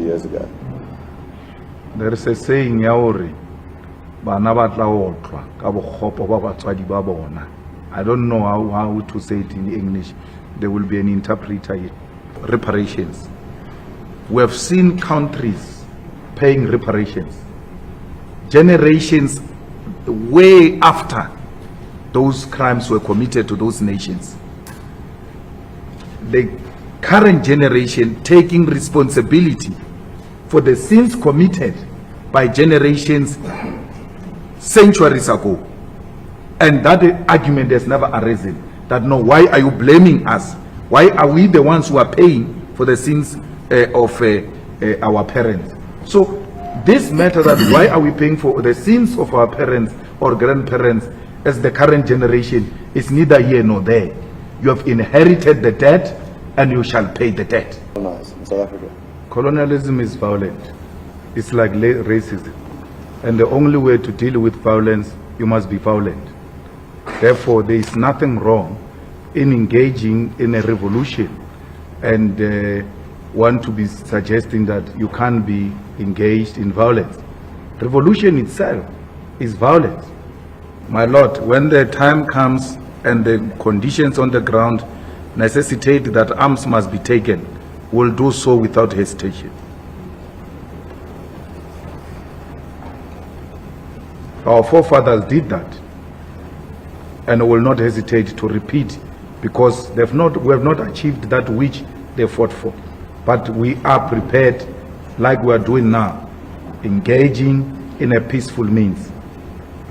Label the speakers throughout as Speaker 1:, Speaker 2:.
Speaker 1: years ago.
Speaker 2: There is a saying, Yaori, bana ba tla otlwa ka bokgopo ba batswadi ba bona. I don't know how to say it in English. There will be an interpreter. Reparations. We have seen countries paying reparations. Generations way after those crimes were committed to those nations. The current generation taking responsibility for the sins committed by generations centuries ago. And that argument has never arisen. That no, why are you blaming us? Why are we the ones who are paying for the sins of our parents? So this matter that why are we paying for the sins of our parents or grandparents as the current generation is neither here nor there. You have inherited the debt and you shall pay the debt.
Speaker 1: In South Africa.
Speaker 2: Colonialism is violent. It's like racism. And the only way to deal with violence, you must be violent. Therefore, there is nothing wrong in engaging in a revolution and want to be suggesting that you can't be engaged in violence. Revolution itself is violence. My Lord, when the time comes and the conditions on the ground necessitate that arms must be taken, we'll do so without hesitation. Our forefathers did that and will not hesitate to repeat, because we have not achieved that which they fought for. But we are prepared, like we are doing now, engaging in a peaceful means.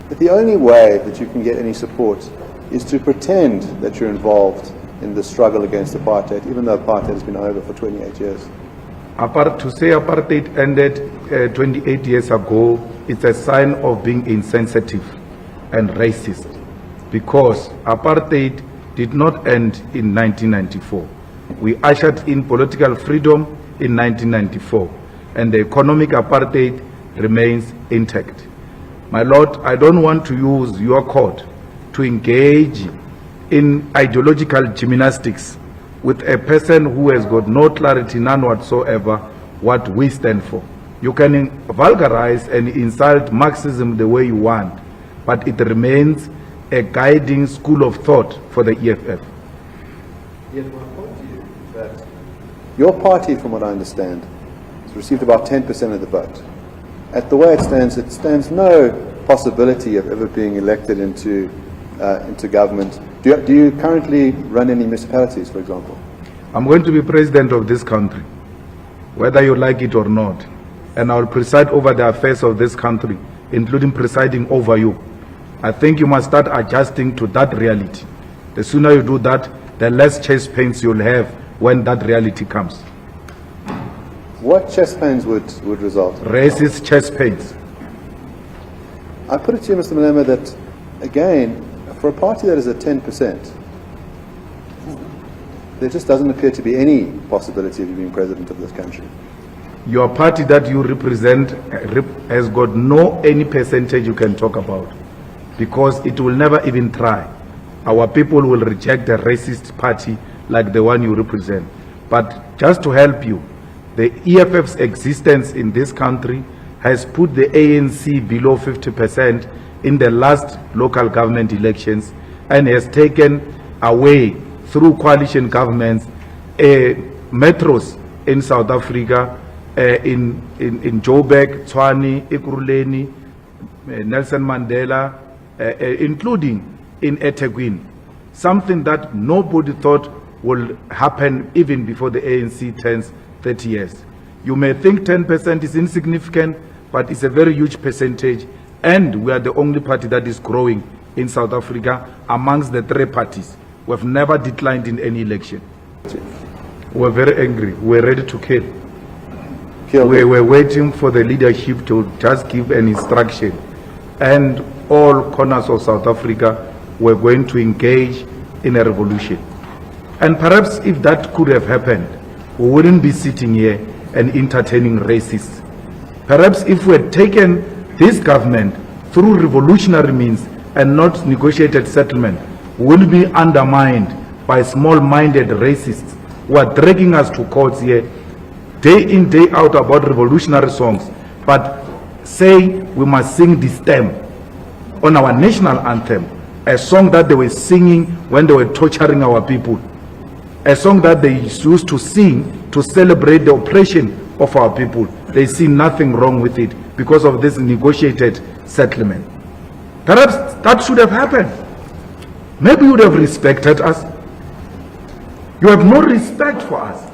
Speaker 1: But the only way that you can get any support is to pretend that you're involved in the struggle against apartheid, even though apartheid has been over for 28 years.
Speaker 2: To say apartheid ended 28 years ago, it's a sign of being insensitive and racist, because apartheid did not end in 1994. We ushered in political freedom in 1994, and the economic apartheid remains intact. My Lord, I don't want to use your court to engage in ideological gymnastics with a person who has got no clarity, none whatsoever, what we stand for. You can vulgarize and insult Marxism the way you want, but it remains a guiding school of thought for the EFF.
Speaker 1: Yet my point to you is that your party, from what I understand, has received about 10% of the vote. At the way it stands no possibility of ever being elected into government. Do you currently run any municipalities, for example?
Speaker 2: I'm going to be president of this country, whether you like it or not, and I will preside over the affairs of this country, including presiding over you. I think you must start adjusting to that reality. The sooner you do that, the less chest pains you'll have when that reality comes.
Speaker 1: What chest pains would result?
Speaker 2: Racist chest pains.
Speaker 1: I put it to you, Mr. Malema, that, again, for a party that is at 10%, there just doesn't appear to be any possibility of you being president of this country.
Speaker 2: Your party that you represent has got any percentage you can talk about, because it will never even try. Our people will reject a racist party like the one you represent. But just to help you, the EFF's existence in this country has put the ANC below 50% in the last local government elections, and has taken away, through coalition governments, metros in South Africa, in Joburg, Tshwane, Ekurhuleni, Nelson Mandela, including in eThekwini, something that nobody thought will happen even before the ANC turns 30 years. You may think 10% is insignificant, but it's a very huge percentage, and we are the only party that is growing in South Africa amongst the three parties. We have never declined in any election. We're very angry. We're ready to kill. We were waiting for the leadership to just give an instruction, and all corners of South Africa were going to engage in a revolution. And perhaps if that could have happened, we wouldn't be sitting here and entertaining racists. Perhaps if we had taken this government through revolutionary means and not negotiated settlement, we wouldn't be undermined by small-minded racists who are dragging us to courts here, day in, day out about revolutionary songs, but say we must sing the stem on our national anthem, a song that they were singing when they were torturing our people, a song that they used to sing to celebrate the oppression of our people. They see nothing wrong with it because of this negotiated settlement. Perhaps that should have happened. Maybe you would have respected us. You have no respect for us.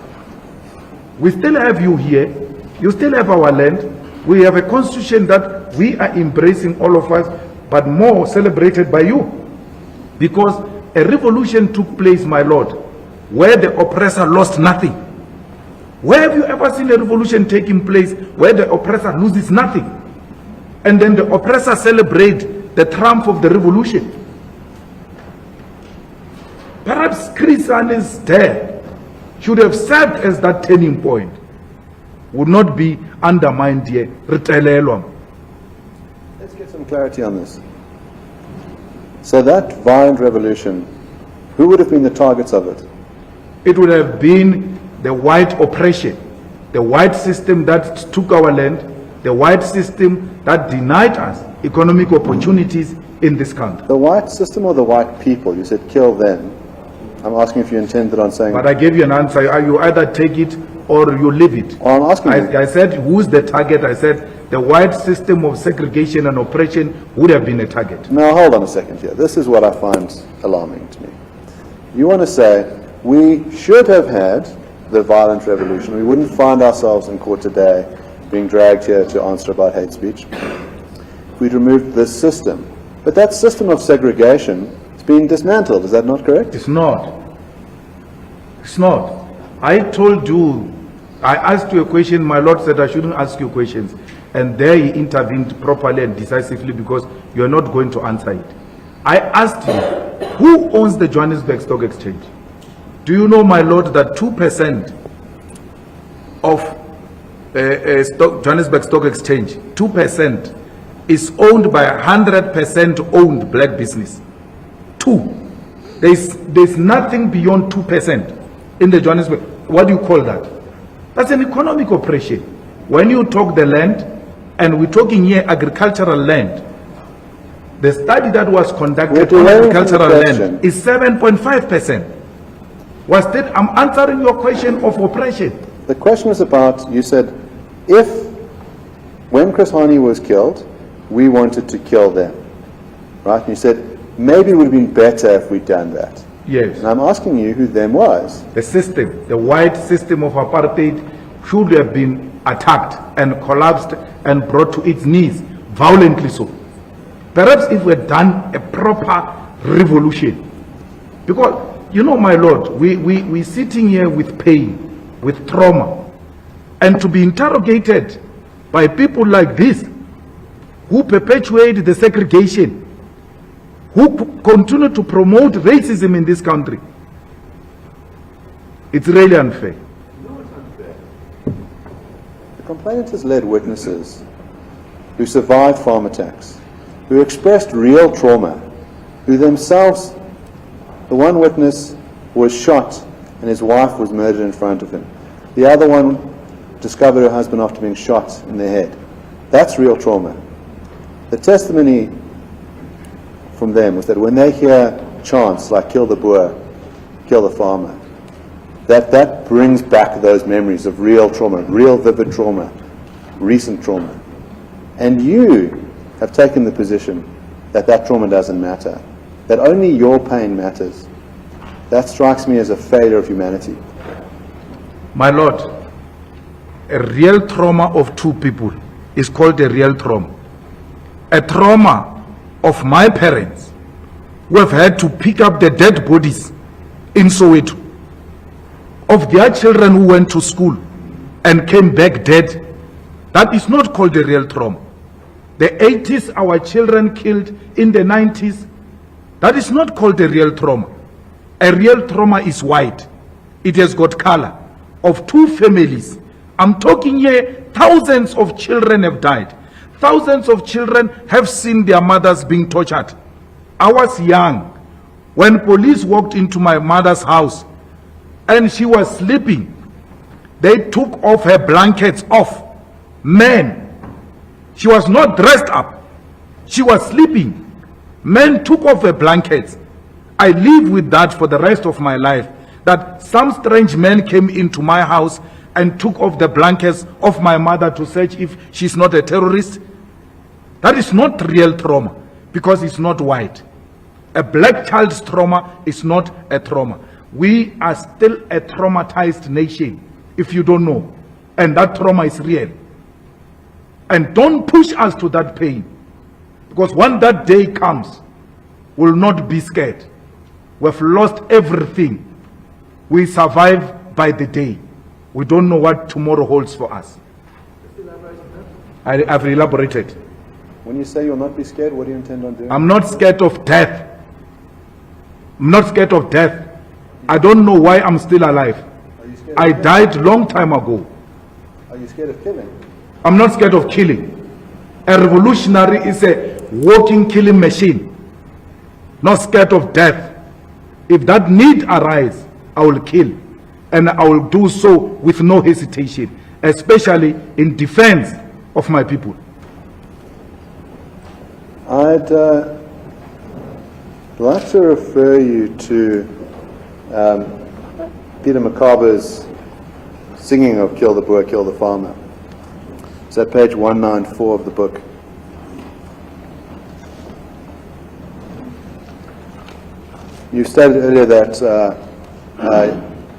Speaker 2: We still have you here. You still have our land. We have a constitution that we are embracing, all of us, but more celebrated by you. Because a revolution took place, my Lord, where the oppressor lost nothing. Where have you ever seen a revolution taking place where the oppressor loses nothing? And then the oppressor celebrates the triumph of the revolution. Perhaps Chris Anne's death should have served as that turning point. Would not be undermined here.
Speaker 1: Let's get some clarity on this. So that violent revolution, who would have been the targets of it?
Speaker 2: It would have been the white oppression, the white system that took our land, the white system that denied us economic opportunities in this country.
Speaker 1: The white system or the white people? You said kill them. I'm asking if you intended on saying...
Speaker 2: But I gave you an answer. You either take it or you leave it.
Speaker 1: Well, I'm asking you.
Speaker 2: I said, who's the target? I said, the white system of segregation and oppression would have been a target.
Speaker 1: Now, hold on a second here. This is what I find alarming to me. You want to say, we should have had the violent revolution. We wouldn't find ourselves in court today being dragged here to answer about hate speech if we'd removed this system. But that system of segregation has been dismantled. Is that not correct?
Speaker 2: It's not. It's not. I told you, I asked you a question, my Lord said I shouldn't ask you questions. And there he intervened properly and decisively because you are not going to answer it. I asked you, who owns the Johannesburg Stock Exchange? Do you know, my Lord, that 2% of Johannesburg Stock Exchange, 2% is owned by 100% owned black business? 2. There's nothing beyond 2% in the Johannesburg. What do you call that? That's an economic oppression. When you talk the land, and we're talking here agricultural land, the study that was conducted on agricultural land is 7.5%. I'm answering your question of oppression.
Speaker 1: The question was about, you said, when Chris Hani was killed, we wanted to kill them. Right? And you said, maybe it would have been better if we'd done that.
Speaker 2: Yes.
Speaker 1: And I'm asking you who them was.
Speaker 2: The system, the white system of apartheid should have been attacked and collapsed and brought to its knees, violently so. Perhaps if we had done a proper revolution. Because, you know, my Lord, we're sitting here with pain, with trauma, and to be interrogated by people like this, who perpetuate the segregation, who continue to promote racism in this country. It's really unfair.
Speaker 1: No, it's unfair. The complainant has led witnesses who survived farm attacks, who expressed real trauma, who themselves, the one witness was shot and his wife was murdered in front of him. The other one discovered her husband after being shot in the head. That's real trauma. The testimony from them was that when they hear chants like kill the Boer, kill the farmer, that brings back those memories of real trauma, real vivid trauma, recent trauma. And you have taken the position that that trauma doesn't matter, that only your pain matters. That strikes me as a failure of humanity.
Speaker 2: My Lord, a real trauma of two people is called a real trauma. A trauma of my parents who have had to pick up the dead bodies in Soweto, of their children who went to school and came back dead. That is not called a real trauma. The 80s, our children killed in the 90s, that is not called a real trauma. A real trauma is white. It has got color. Of two families, I'm talking here, thousands of children have died. Thousands of children have seen their mothers being tortured. I was young when police walked into my mother's house and she was sleeping. They took off her blankets off. Men. She was not dressed up. She was sleeping. Men took off her blankets. I live with that for the rest of my life. That some strange men came into my house and took off the blankets of my mother to search if she's not a terrorist. That is not real trauma because it's not white. A black child's trauma is not a trauma. We are still a traumatized nation, if you don't know. And that trauma is real. And don't push us to that pain. Because when that day comes, we'll not be scared. We've lost everything. We survive by the day. We don't know what tomorrow holds for us. I've elaborated.
Speaker 1: When you say you'll not be scared, what do you intend on doing?
Speaker 2: I'm not scared of death. I'm not scared of death. I don't know why I'm still alive.
Speaker 1: Are you scared
Speaker 2: I
Speaker 1: of killing?
Speaker 2: died long time ago.
Speaker 1: Are you scared of killing?
Speaker 2: I'm not scared of killing. A revolutionary is a walking killing machine. Not scared of death. If that need arise, I will kill. And I will do so with no hesitation, especially in defense of my people.
Speaker 1: I'd like to refer you to Peter Macaber's singing of Kill the Boer, Kill the Farmer. It's at page 194 of the book. You stated earlier that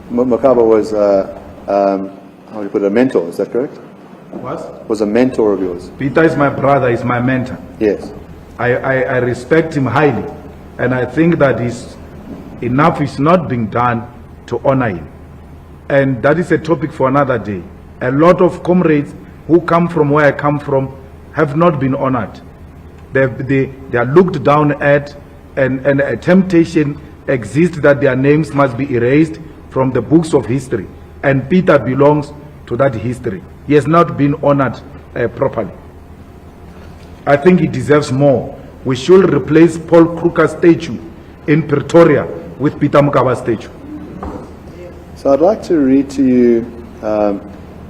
Speaker 1: Macaber was, how do you put it, a mentor, is that correct?
Speaker 2: What?
Speaker 1: Was a mentor of yours?
Speaker 2: Peter is my brother, is my mentor.
Speaker 1: Yes.
Speaker 2: I respect him highly, and I think that enough is not being done to honor him. And that is a topic for another day. A lot of comrades who come from where I come from have not been honored. They are looked down at, and a temptation exists that their names must be erased from the books of history. And Peter belongs to that history. He has not been honored properly. I think he deserves more. We should replace Paul Kruger's statue in Pretoria with Peter Mukaba's statue.
Speaker 1: So I'd like to read to you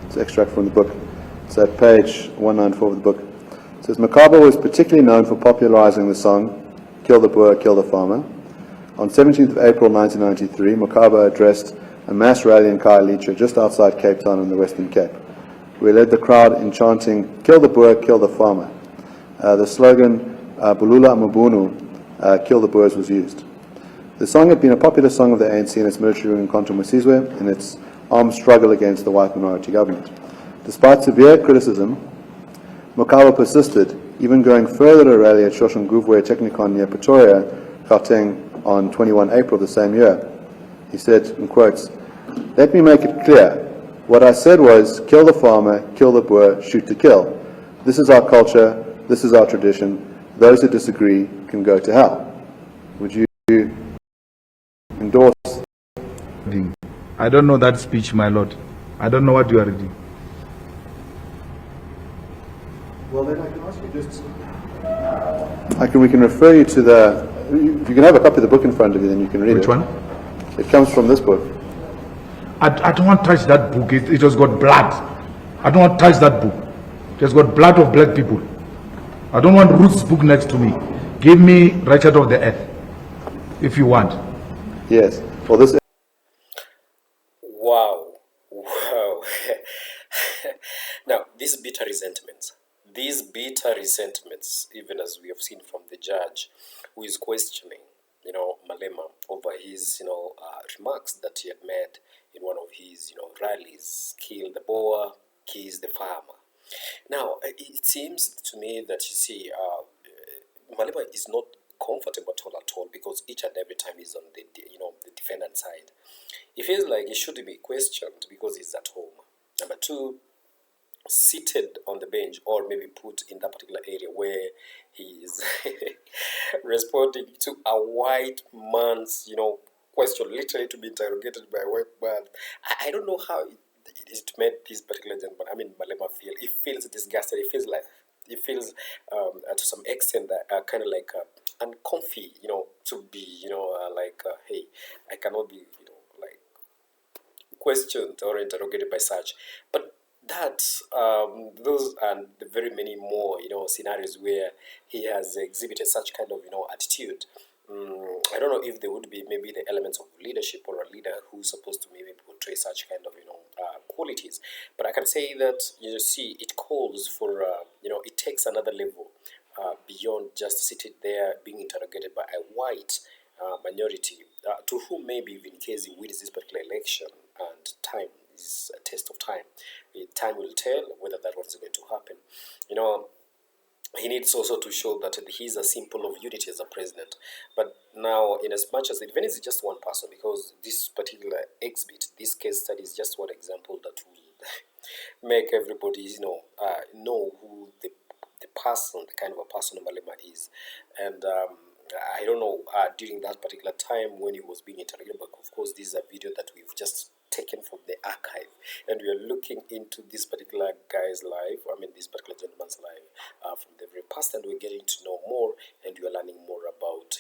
Speaker 1: it's an extract from the book. It's at page 194 of the book. It says, Macaber was particularly known for popularizing the song Kill the Boer, Kill the Farmer. On 17th of April 1993, Macaber addressed a mass rally in Khayelitsha just outside Cape Town in the Western Cape. We led the crowd in chanting, Kill the Boer, Kill the Farmer. The slogan, Bulula Mabunu, Kill the Boers, was used. The song had been a popular song of the ANC in its military wing in Kontra Mosizwe in its armed struggle against the white minority government. Despite severe criticism, Macaber persisted, even going further to a rally at Shoshonguvwe Technikon near Pretoria, Gauteng, on 21 April the same year. He said, in quotes, "Let me make it clear. What I said was, kill the farmer, kill the Boer, shoot to kill. This is our culture, this is our tradition. Those who disagree can go to hell." Would you endorse?
Speaker 2: I don't know that speech, my lord. I don't know what you are reading.
Speaker 1: Well, then I can ask you just... we can refer you to the... If you can have a copy of the book in front of you, then you can read it.
Speaker 2: Which one?
Speaker 1: It comes from this book.
Speaker 2: I don't want to touch that book. It has got blood. I don't want to touch that book. It has got blood of black people. I don't want Ruth's book next to me. Give me Richard of the Earth, if you want.
Speaker 1: Yes. Well, this...
Speaker 3: Wow. Now, these bitter resentments, even as we have seen from the judge who is questioning, Malema over his, remarks that he had made in one of his, rallies, kill the Boer, kiss the farmer. Now, it seems to me that, Malema is not comfortable at all because each and every time he's on the defendant side, he feels like he shouldn't be questioned because he's at home. Number two, seated on the bench or maybe put in that particular area where he is responding to a white man's, question, literally to be interrogated by a white man. I don't know how it is to make this particular gentleman, Malema, feel. He feels disgusted. He feels to some extent that kind of like uncomfy, to be, hey, I cannot be, like questioned or interrogated interrogated by such. But those and the very many more, scenarios where he has exhibited such kind of, attitude. I don't know if there would be maybe the elements of leadership or a leader who's supposed to maybe portray such kind of, qualities. But I can say that, see, it calls for, it takes another level beyond just sitting there being interrogated by a white minority, to whom maybe even in case he wins this particular election, and time is a test of time. Time will tell whether that one's going to happen. He needs also to show that he's a symbol of unity as a president. But now, in as much as even is just one person, because this particular exhibit, this case study is just one example that will make everybody, know who the person, the kind of a person Malema is. And I don't know, during that particular time when he was being interrogated, but of course, this is a video that we've just taken from the archive, and we are looking into this particular guy's life, this particular gentleman's life, from the very past, and we're getting to know more, and we are learning more about,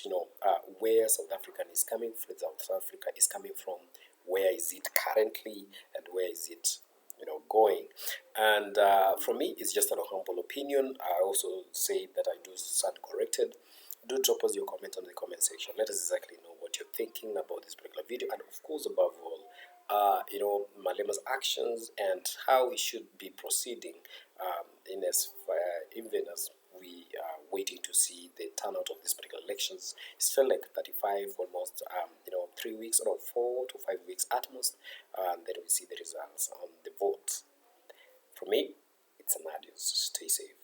Speaker 3: where South Africa is coming from, where is it currently, and where is it, going. And for me, it's just an humble opinion. I also say that I do stand corrected. Do drop us your comment on the comment section. Let us exactly know what you're thinking about this particular video, and of course, above all, Malema's actions and how he should be proceeding, even as we are waiting to see the turnout of these particular elections. It's felt like 35, almost, 3 weeks, or 4 to 5 weeks at most, and then we see the results on the votes. For me, it's an adios. Stay safe.